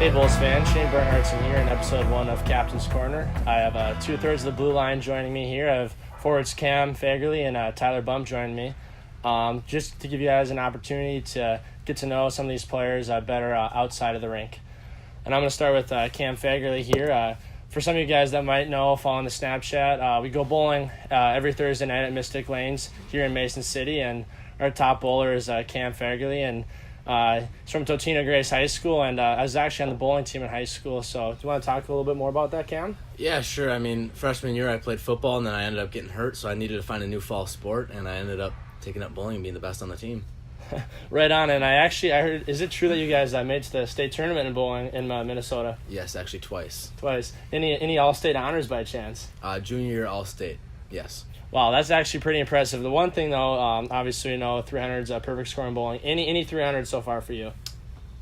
Hey Bulls fan, Shane Bernhardtson here in episode 1 of Captain's Corner. I have 2/3 of the blue line joining me here. I have forwards Cam Fagerly and Tyler Bump joining me. Just to give you guys an opportunity to get to know some of these players better outside of the rink. And I'm going to start with Cam Fagerly here. For some of you guys that might know, following the Snapchat, we go bowling every Thursday night at Mystic Lanes here in Mason City, and our top bowler is Cam Fagerly, and he's from Totino Grace High School, and I was actually on the bowling team in high school. So do you want to talk a little bit more about that, Cam? Yeah, sure. I mean, freshman year I played football, and then I ended up getting hurt, so I needed to find a new fall sport, and I ended up taking up bowling and being the best on the team. Right on. And I heard, is it true that you guys made it to the state tournament in bowling in Minnesota? Yes, actually twice. Any all-state honors by chance? Junior year all-state, yes. Wow, that's actually pretty impressive. The one thing, though, obviously, 300's a perfect score in bowling. Any 300 so far for you?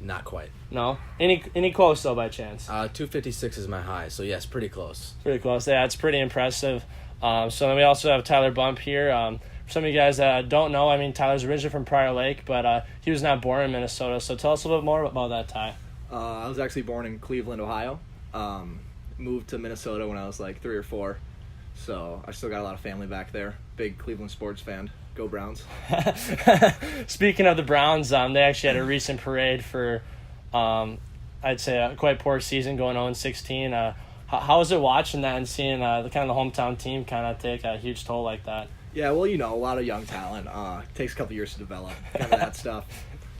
Not quite. No? Any close, though, by chance? 256 is my high, so yes, pretty close. Pretty close. Yeah, it's pretty impressive. So then we also have Tyler Bump here. For some of you guys that don't know, I mean, Tyler's originally from Prior Lake, but he was not born in Minnesota. So tell us a little bit more about that, Ty. I was actually born in Cleveland, Ohio. Moved to Minnesota when I was like 3 or 4. So I still got a lot of family back there. Big Cleveland sports fan. Go Browns. Speaking of the Browns, they actually had a recent parade for, I'd say, a quite poor season, going 0-16. How was it watching that and seeing the kind of the hometown team kind of take a huge toll like that? Yeah, well, a lot of young talent. Takes a couple years to develop, kind of that stuff.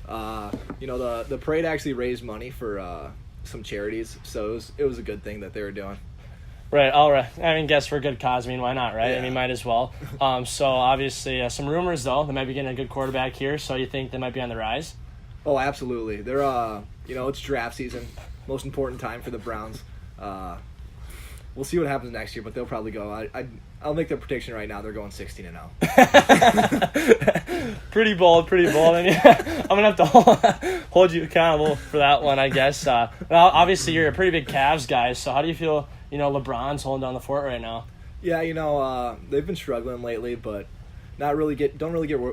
The parade actually raised money for some charities, so it was a good thing that they were doing. Right, all right. I mean, guess for a good cause. I mean, why not, right? Yeah. I mean, might as well. So obviously, some rumors though, they might be getting a good quarterback here. So you think they might be on the rise? Oh, absolutely. They're it's draft season, most important time for the Browns. We'll see what happens next year, but they'll probably go. I'll make the prediction right now. They're going 16-0. Pretty bold. I mean, I'm gonna have to hold you accountable for that one, I guess. Well, obviously you're a pretty big Cavs guy, so how do you feel? LeBron's holding down the fort right now. Yeah, they've been struggling lately, but don't really get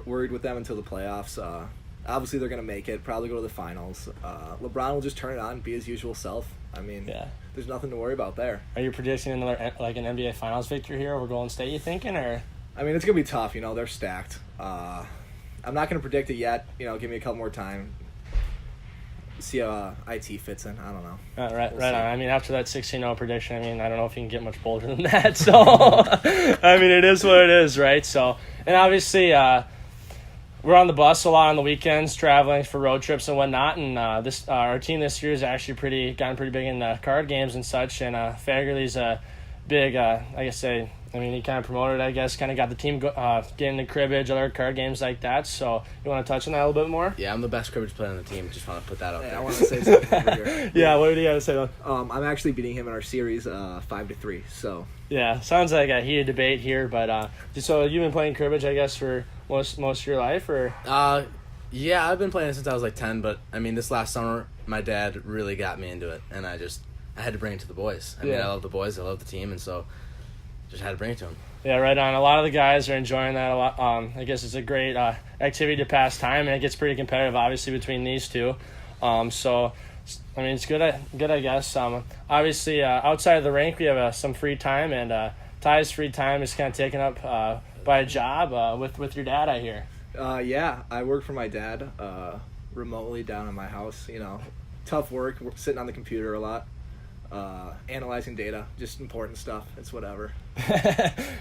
worried with them until the playoffs. Obviously they're gonna make it, probably go to the finals. LeBron will just turn it on and be his usual self. I mean, yeah. There's nothing to worry about there. Are you predicting another an NBA Finals victory here over Golden State? You thinking, or? I mean, it's gonna be tough. They're stacked. I'm not gonna predict it yet. Give me a couple more time. See how IT fits in. I don't know. Right on. I mean, after that 16-0 prediction, I mean, I don't know if you can get much bolder than that. So, I mean, it is what it is, right? So, and obviously, we're on the bus a lot on the weekends, traveling for road trips and whatnot. And our team this year has actually gotten pretty big in card games and such. And Fagerly's a big, he kind of promoted, kind of got the team getting the cribbage, other card games like that. So you want to touch on that a little bit more? Yeah, I'm the best cribbage player on the team. Just want to put that out there. I want to say something over here. Yeah, what do you got to say about? I'm actually beating him in our series 5-3. So yeah, sounds like a heated debate here. But so you've been playing cribbage, I guess, for most of your life, or? Yeah, I've been playing it since I was like 10. But I mean, this last summer, my dad really got me into it, and I had to bring it to the boys. I mean, I love the boys, I love the team, and so just had to bring it to them. Yeah, right on. A lot of the guys are enjoying that a lot. I guess it's a great activity to pass time, and it gets pretty competitive, obviously, between these two. So, I mean, it's good, I guess. Obviously, outside of the rink, we have some free time, and Ty's free time is kind of taken up by a job with your dad, I hear. Yeah, I work for my dad remotely down in my house. Tough work, sitting on the computer a lot. Analyzing data, just important stuff. It's whatever.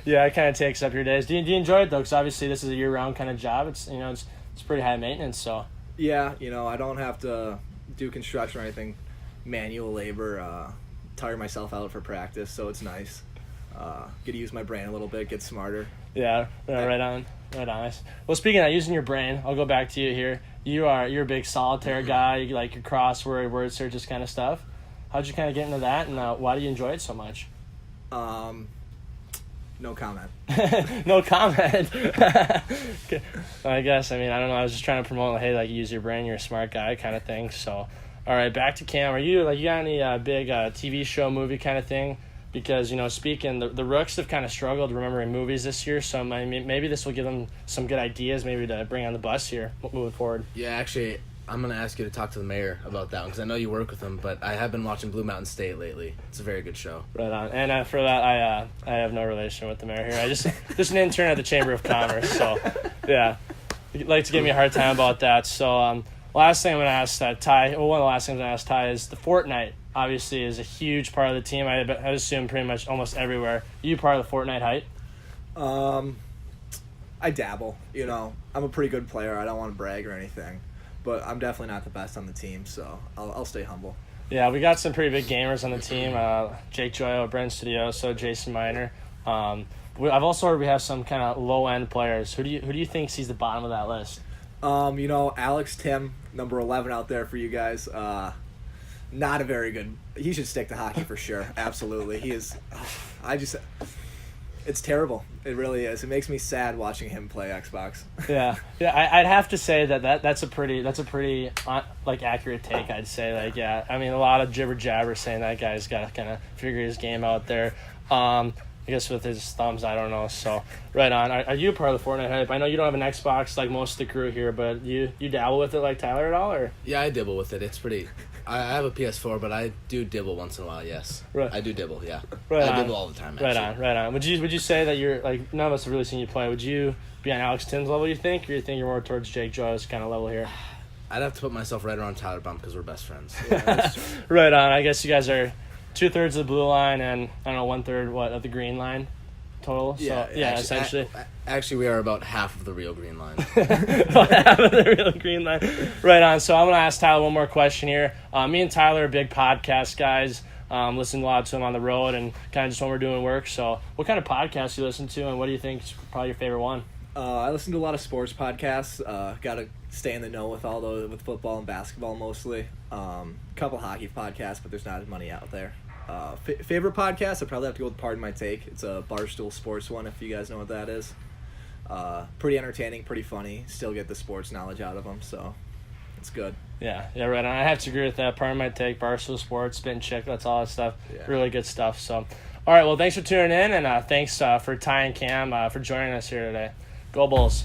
Yeah, it kind of takes up your days. Do you enjoy it though? Because obviously this is a year-round kind of job. It's it's pretty high maintenance. So yeah, I don't have to do construction or anything, manual labor. Tire myself out for practice, so it's nice. Get to use my brain a little bit, get smarter. Yeah, right on. Well, speaking of using your brain, I'll go back to you here. You're a big solitaire guy. You like your crossword, word searches kind of stuff. How'd you kind of get into that, and why do you enjoy it so much? No comment. No comment. Okay. Well, I guess, I don't know. I was just trying to promote, hey, use your brain, you're a smart guy kind of thing. So, all right, back to Cam. Are you, you got any big TV show, movie kind of thing? Because, speaking, the Rooks have kind of struggled remembering movies this year, so maybe this will give them some good ideas maybe to bring on the bus here moving forward. Yeah, actually, I'm going to ask you to talk to the mayor about that one because I know you work with him, but I have been watching Blue Mountain State lately. It's a very good show. Right on. And for that, I have no relation with the mayor here. I just an intern at the Chamber of Commerce. So, yeah, you'd like to give me a hard time about that. So, last thing I'm going to ask Ty. Well, one of the last things I'm going to ask Ty is the Fortnite. Obviously, is a huge part of the team. I assume pretty much almost everywhere. You part of the Fortnite hype? I dabble. I'm a pretty good player. I don't want to brag or anything, but I'm definitely not the best on the team, so I'll stay humble. Yeah, we got some pretty big gamers on the team. Jake Joyo, Brent Studioso, Jason Miner. I've also heard we have some kind of low end players. Who do you think sees the bottom of that list? Alex Tim, number 11 out there for you guys. Not a very good. He should stick to hockey for sure. Absolutely, he is. It's terrible. It really is. It makes me sad watching him play Xbox. Yeah. I'd have to say that's a pretty accurate take. I'd say I mean a lot of jibber jabber saying that guy's got to kind of figure his game out there. I guess with his thumbs, I don't know. So right on. Are you part of the Fortnite hype? I know you don't have an Xbox like most of the crew here, but you dabble with it like Tyler at all, or? Yeah, I dibble with it. It's pretty. I have a PS4, but I do dibble once in a while. Yes, right. I do dibble. Yeah, I dibble all the time. Actually. Right on. Would you say that you're like none of us have really seen you play? Would you be on Alex Tim's level? You think, or you think you're more towards Jake Joy's kind of level here? I'd have to put myself right around Tyler Bump because we're best friends. Yeah, right on. I guess you guys are 2/3 of the blue line and I don't know 1/3 of the green line total. Yeah, so, essentially. Actually, we are about half of the real green line. Half of the real green line. Right on. So I'm gonna ask Tyler one more question here. Me and Tyler are big podcast guys. Listen a lot to him on the road and kind of just when we're doing work. So what kind of podcasts do you listen to, and what do you think is probably your favorite one? I listen to a lot of sports podcasts. Got to stay in the know with all those with football and basketball mostly. Couple hockey podcasts, but there's not as many out there. Favorite podcast? I'd probably have to go with Pardon My Take. It's a Barstool Sports one, if you guys know what that is. Pretty entertaining, pretty funny. Still get the sports knowledge out of them, so it's good. Yeah, right on. I have to agree with that. Pardon My Take, Barstool Sports, Spin Chick, that's all that stuff. Yeah. Really good stuff. So, all right, well, thanks for tuning in, and thanks for Ty and Cam for joining us here today. Go Bulls.